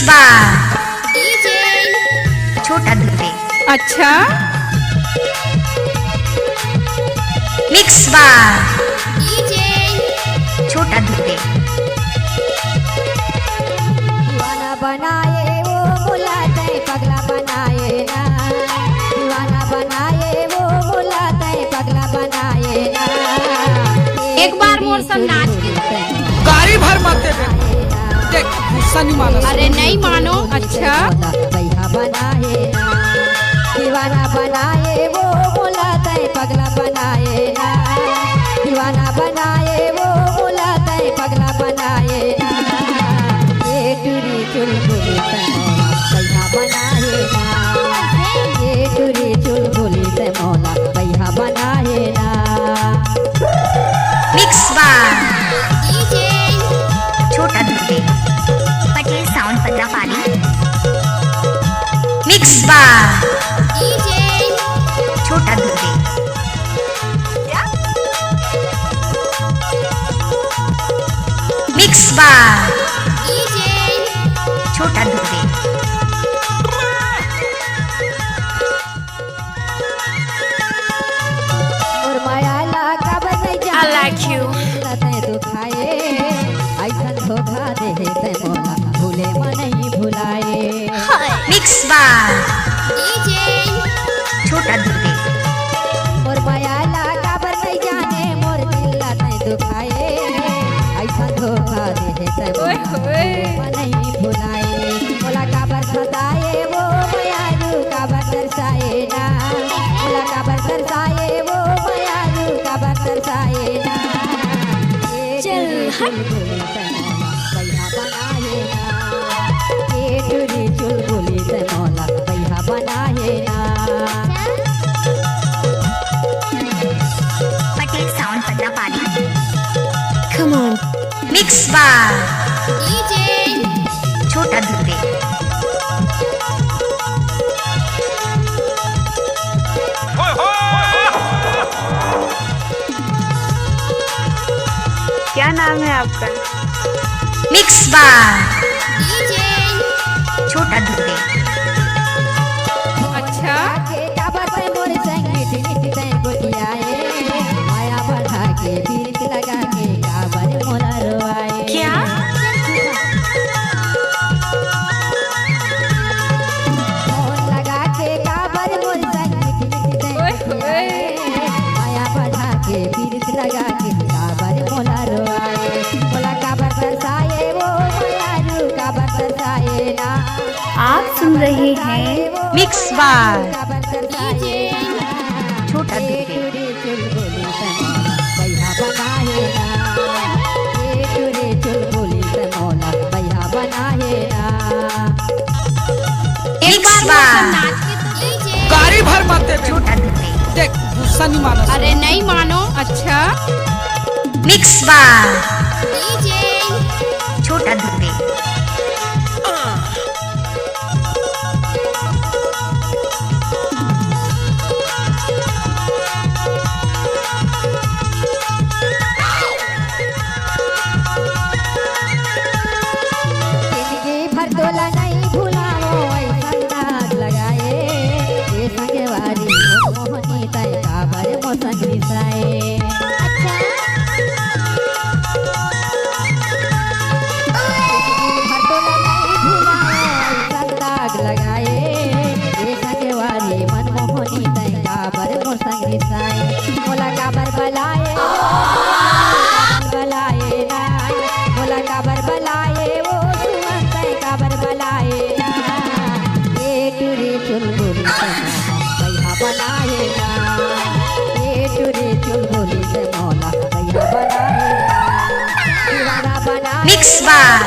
बार DJ छोटा दुबे। अच्छा mix बार DJ छोटा दुबे। दीवाना बनाए वो बुलाते पगला बनाए ना, दीवाना बनाए वो बुलाते पगला बनाए ना। एक बार मोर संग नाच के गाड़ी भर मत दे देख गुस्सा नहीं मानो। अरे नहीं मानो। अच्छा भैया बनाए ना, दीवाना बनाए वो बुलाते पगला बनाए ना, दीवाना बनाए वो बुलाते पगला बनाए ना। ये टूरी चुलबुली तमोला भैया बनाए ना, ये टूरी चुलबुली तमोला भैया बनाए ना। मिक्स बार डीजे छोटा दुबे। पटेल साउंड पत्रापाली। मिक्स बार डीजे छोटा दुबे। मिक्स बार डीजे छोटा दुबे। और माया लगा बन जा I like you। ते दुखाए ऐसा धोखा दे ते मोला भूले मन भुलाए। मिक्स बार डीजे छोटा दुबे। और माया लगा बन जाने मोर दिल ते दुखाए ऐसा धोखा दे ते मोला मन भुलाए। मोला काबर सताए वो मायारू काबर दर्शाए ना, मोला काबर दर्शाए वो मायारू काबर दर्शाए ना। चल चुलबुली भैया बनाए ना, ये टूरी चुलबुली तमोला भैया बनाए ना। पटेल साउंड पत्रापाली। मिक्स बार डीजे छोटा दुबे। क्या नाम है आपका? मिक्स बार डीजे छोटा दुबे। अच्छा के काबर पे मोर संगीत नीति ते गोटियाए, माया बढ़ा के बीत लगा के काबर मोला रोआए। क्या फोन लगा के काबर मोर संगीत नीति ते गोटियाए, माया बढ़ा के बीत लगा के काबर मोला रोआए। मोला काबर दर्शाए वो मायारू काबर दर्शाए ना। आप सुन रहे हैं मिक्स बार काबर दर्शाए ना। छोटा ये दुबे। टूरी चुलबुली तमोला भैया बनाए ना, ये टूरी चुलबुली तमोला भैया बनाए ना। मिक्स बार गाड़ी भर मत दे छोटा दुबे। देख गुस्सा नहीं मानो। अरे नहीं मानो। अच्छा मिक्स बार डीजे छोटा दुबे। जिंदगी भर तोला नहीं भुलाओ ऐसा दाग लगाए, ये संगे वारी मोहनी तय काबर मोसन रिसाए। जिंदगी भर तोला नहीं भुलाओ ऐसा दाग लगाए, ये संगे वारी मनमोहनी तय काबर मोसन रिसाए। मोला काबर बलाए बलाए ना, मोला काबर बलाए वो सुमन तय काबर बलाए ना। ये टूरी चुलबुली तमोला भैया बनाए ना, ये टूरी चुलबुली तमोला भैया बनाए ना। दीवाना बनाए मिक्स बार